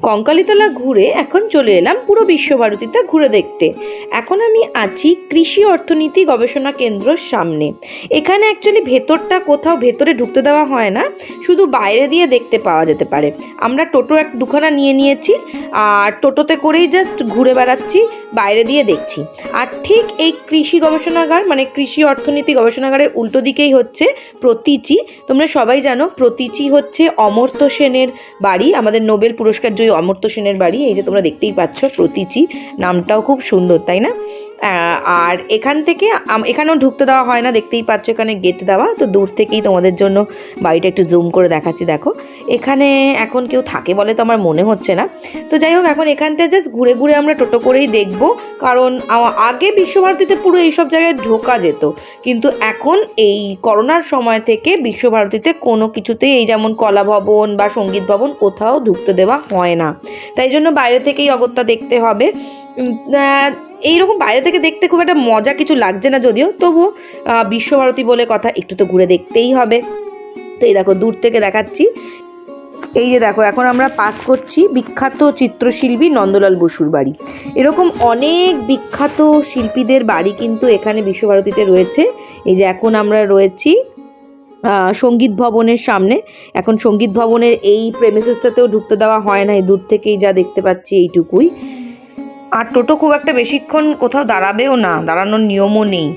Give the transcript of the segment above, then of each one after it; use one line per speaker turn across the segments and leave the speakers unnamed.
কঙ্কালীতলা ঘুরে এখন চলে এলাম পুরো বিশ্বভারতীতে ঘুরে দেখতে। এখন আমি আছি কৃষি অর্থনীতি গবেষণা কেন্দ্রর সামনে। এখানে অ্যাকচুয়ালি ভেতরটা কোথাও ভেতরে ঢুকতে দেওয়া হয় না, শুধু বাইরে দিয়ে দেখতে পাওয়া যেতে পারে। আমরা টোটো দুখানা নিয়ে নিয়েছি, আর টোটোতে করেই জাস্ট ঘুরে বেড়াচ্ছি, বাইরে দিয়ে দেখছি। আর ঠিক এই কৃষি গবেষণাগার মানে কৃষি অর্থনীতি গবেষণাগারের উল্টো দিকেই হচ্ছে প্রতীচি। তোমরা সবাই জানো প্রতীচি হচ্ছে অমর্ত্য সেনের বাড়ি, আমাদের নোবেল পুরস্কার জয়ী অমর্ত্য সেনের বাড়ি। এই যে তোমরা দেখতেই পাচ্ছ প্রতীচি, নামটাও খুব সুন্দর তাই না? আর এখান থেকে এখানেও ঢুকতে দেওয়া হয় না, দেখতেই পাচ্ছ এখানে গেট দেওয়া। তো দূর থেকেই তোমাদের জন্য বাড়িটা একটু জুম করে দেখাচ্ছি। দেখো এখানে এখন কেউ থাকে বলে তো আমার মনে হচ্ছে না। তো যাই হোক, এখন এখানটা জাস্ট ঘুরে ঘুরে আমরা টোটো করেই দেখব, কারণ আগে বিশ্বভারতীতে পুরো এইসব জায়গায় ঢোকা যেত, কিন্তু এখন এই করোনার সময় থেকে বিশ্বভারতীতে কোনো কিছুতেই এই যেমন কলা ভবন বা সঙ্গীত ভবন কোথাও ঢুকতে দেওয়া হয় না। তাই জন্য বাইরে থেকেই অগত্যা দেখতে হবে। এইরকম বাইরে থেকে দেখতে খুব একটা মজা কিছু লাগছে না যদিও, তবুও বিশ্বভারতী বলে কথা, একটু তো ঘুরে দেখতেই হবে। তো এই দেখো দূর থেকে দেখাচ্ছি, এই যে দেখো এখন আমরা পাস করছি বিখ্যাত চিত্রশিল্পী নন্দলাল বসুর বাড়ি। এরকম অনেক বিখ্যাত শিল্পীদের বাড়ি কিন্তু এখানে বিশ্বভারতীতে রয়েছে। এই যে এখন আমরা রয়েছি সঙ্গীত ভবনের সামনে। এখন সঙ্গীত ভবনের এই প্রেমিসেসটাতেও ঢুকতে দেওয়া হয় না, এই দূর থেকেই যা দেখতে পাচ্ছি এইটুকুই। আর টোটো খুব একটা বেশিক্ষণ কোথাও দাঁড়াবেও না, দাঁড়ানোর নিয়মও নেই।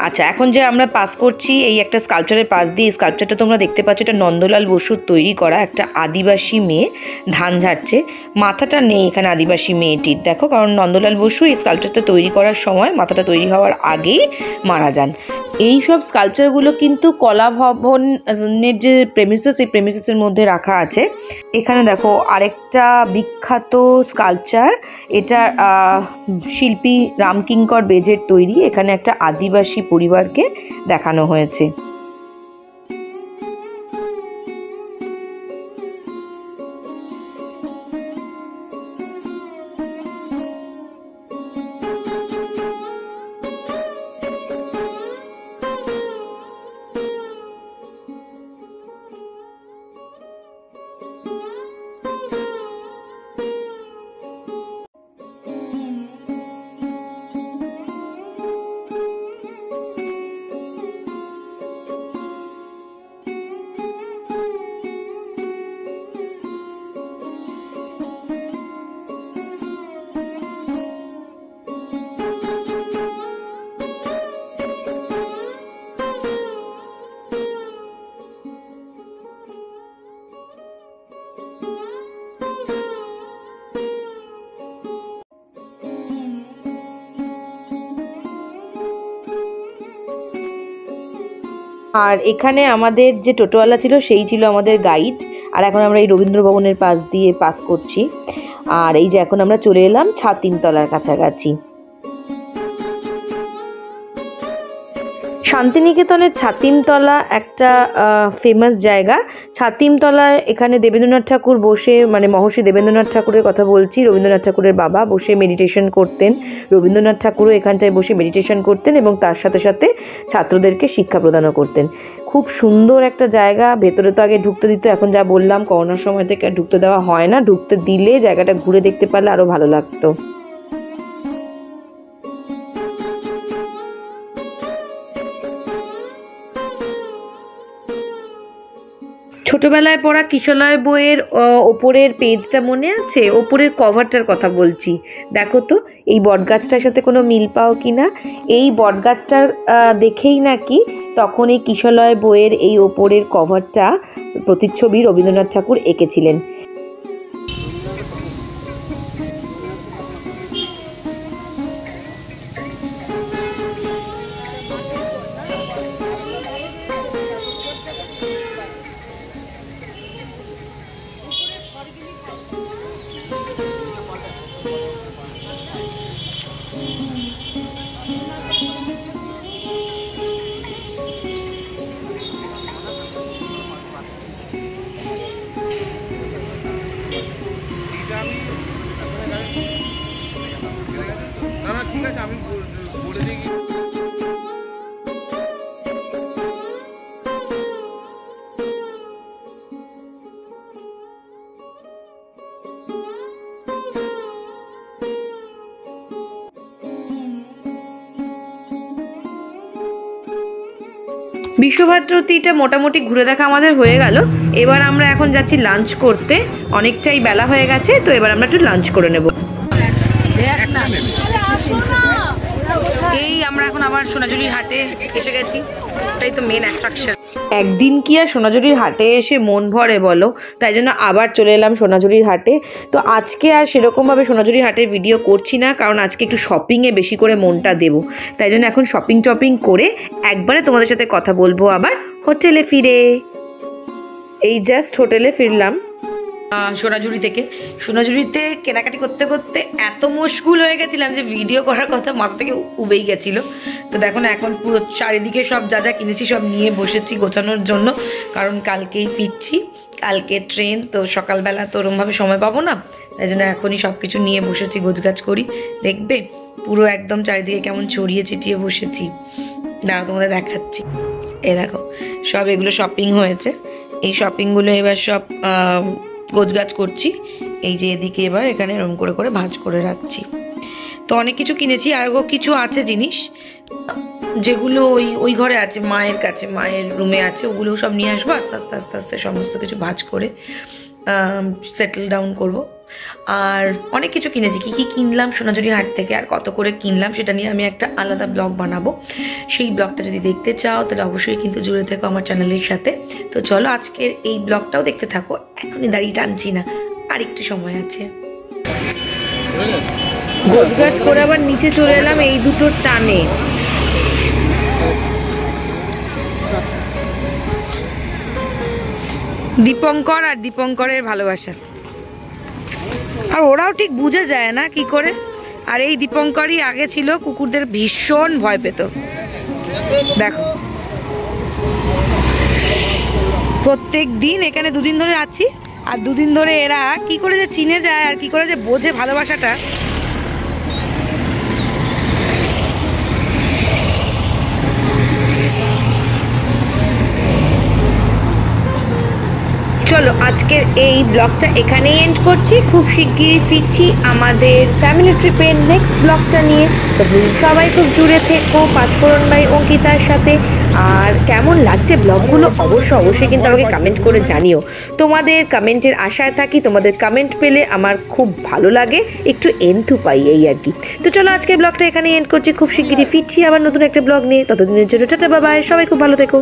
আচ্ছা, এখন যে আমরা পাস করছি এই একটা স্কাল্পচারের পাশ দিয়ে, স্কাল্পচারটা তোমরা দেখতে পাচ্ছ, এটা নন্দলাল বসুর তৈরি করা একটা আদিবাসী মেয়ে ধান ঝাড়ছে। মাথাটা নেই এখানে আদিবাসী মেয়েটির, দেখো, কারণ নন্দলাল বসু এই স্কাল্পচারটা তৈরি করার সময় মাথাটা তৈরি হওয়ার আগেই মারা যান। এই সব স্কাল্পচারগুলো কিন্তু কলা ভবনের যে প্রেমিসেস, এই প্রেমিসেসের মধ্যে রাখা আছে। এখানে দেখো আরেকটা বিখ্যাত স্কাল্পচার, এটা শিল্পী রামকিঙ্কর বেজের তৈরি। এখানে একটা আদিবাসী পরিবারকে দেখানো হয়েছে। আর এখানে আমাদের যে টোটোওয়ালা ছিল সেই ছিল আমাদের গাইড। আর এখন আমরা এই রবীন্দ্র ভবনের পাশ দিয়ে পাস করছি। আর এই যে এখন আমরা চলে এলাম ছাতিমতলার কাছাকাছি। শান্তিনিকেতনের ছাতিমতলা একটা ফেমাস জায়গা। ছাতিমতলায় এখানে দেবেন্দ্রনাথ ঠাকুর বসে, মানে মহর্ষি দেবেন্দ্রনাথ ঠাকুরের কথা বলছি, রবীন্দ্রনাথ ঠাকুরের বাবা বসে মেডিটেশন করতেন। রবীন্দ্রনাথ ঠাকুরও এখানটায় বসে মেডিটেশন করতেন এবং তার সাথে সাথে ছাত্রদেরকে শিক্ষা প্রদানও করতেন। খুব সুন্দর একটা জায়গা। ভেতরে তো আগে ঢুকতে দিত, এখন যা বললাম করোনার সময় থেকে ঢুকতে দেওয়া হয় না। ঢুকতে দিলে জায়গাটা ঘুরে দেখতে পারলে আরও ভালো লাগতো। ছোটবেলায় পড়া কিশলয় বইয়ের ওপরের পেজটা মনে আছে? ওপরের কভারটার কথা বলছি। দেখো তো এই বটগাছটার সাথে কোনো মিল পাও কি না? এই বটগাছটার দেখেই নাকি তখন এই কিশলয় বইয়ের এই ওপরের কভারটা প্রতিচ্ছবি রবীন্দ্রনাথ ঠাকুর এঁকেছিলেন। ঠিক আছে, আমি বলে দিই। বিশ্বভারতীটা মোটামুটি ঘুরে দেখা আমাদের হয়ে গেল। এবার আমরা এখন যাচ্ছি লাঞ্চ করতে, অনেকটাই বেলা হয়ে গেছে, তো এবার আমরা একটু লাঞ্চ করে নেব। এই আমরা এখন আবার সোনাঝুরির হাটে এসে গেছি, এটাই তো মেন অ্যাট্রাকশন। একদিন কি আর সোনাঝুরির হাটে এসে মন ভরে বলো, তাই জন্য আবার চলে এলাম সোনাঝুরির হাটে। তো আজকে আর সেরকমভাবে সোনাঝুরির হাটের ভিডিও করছি না, কারণ আজকে একটু শপিংয়ে বেশি করে মনটা দেবো, তাই জন্য এখন শপিং টপিং করে একবারে তোমাদের সাথে কথা বলবো আবার হোটেলে ফিরে। এই জাস্ট হোটেলে ফিরলাম সোনাঝুরি থেকে। সোনাঝুরিতে কেনাকাটি করতে করতে এত মুশকিল হয়ে গেছিলাম যে ভিডিও করার কথা মাথা থেকে উবেই গেছিল। তো দেখো না, এখন পুরো চারিদিকে সব যা যা কিনেছি সব নিয়ে বসেছি গোছানোর জন্য, কারণ কালকেই ফিরছি, কালকে ট্রেন, তো সকালবেলা তো ওরমভাবে সময় পাবো না, তাই জন্য এখনই সব কিছু নিয়ে বসেছি, গোছগাছ করি। দেখবে পুরো একদম চারিদিকে কেমন ছড়িয়ে ছিটিয়ে বসেছি, দাঁড়া তোমাদের দেখাচ্ছি। এ দেখো সব এগুলো শপিং হয়েছে, এই শপিংগুলো এবার সব গোছগাছ করছি। এই যে এদিকে এবার এখানে এরম করে করে ভাঁজ করে রাখছি। তো অনেক কিছু কিনেছি, আরও কিছু আছে জিনিস যেগুলো ওই ঘরে আছে, মায়ের কাছে, মায়ের রুমে আছে, ওগুলোও সব নিয়ে আসবো। আস্তে আস্তে আস্তে আস্তে সমস্ত কিছু ভাঁজ করে সেটেল ডাউন করব। আর অনেক কিছু কিনেছি, কী কী কিনলাম সোনাঝুরি হাট থেকে আর কত করে কিনলাম সেটা নিয়ে আমি একটা আলাদা ব্লগ বানাবো। সেই ব্লগটা যদি দেখতে চাও তাহলে অবশ্যই কিন্তু জুড়ে থেকো আমার চ্যানেলের সাথে। তো চলো আজকের এই ব্লগটাও দেখতে থাকো, এখনই দাঁড়িয়ে টানছি না, আর একটু সময় আছে। গোছগাছ করে আবার নিচে চলে এলাম এই দুটোর টানে। দীপঙ্কর আর দীপঙ্করের ভালোবাসা, আর ওরাও ঠিক বুঝে যায় না কি করে। আর এই দীপঙ্করই আগে ছিল কুকুরদের ভীষণ ভয় পেত। দেখো প্রত্যেক দিন এখানে দুদিন ধরে আছি, আর দুদিন ধরে এরা কি করে যে চিনে যায় আর কি করে যে বোঝে ভালোবাসাটা। চলো আজকের এই ব্লগটা এখানেই এন্ড করছি, খুব শিগগিরই ফিরছি আমাদের ফ্যামিলি ট্রিপের নেক্সট ব্লগটা নিয়ে। তো সবাই খুব জুড়ে থেকো পাঁচফোড়ন বাই অঙ্কিতার সাথে। আর কেমন লাগছে ব্লগগুলো অবশ্যই কিন্তু আমাকে কমেন্ট করে জানিও, তোমাদের কমেন্টের আশায় থাকি, তোমাদের কমেন্ট পেলে আমার খুব ভালো লাগে, একটু এন্থু পাই এই আর কি। তো চলো আজকের ব্লগটা এখানেই এন্ড করছি, খুব শিগগিরই ফিরছি আবার নতুন একটা ব্লগ নিয়ে। ততদিনের জন্য টাটা বাই বাই, সবাই খুব ভালো থেকো।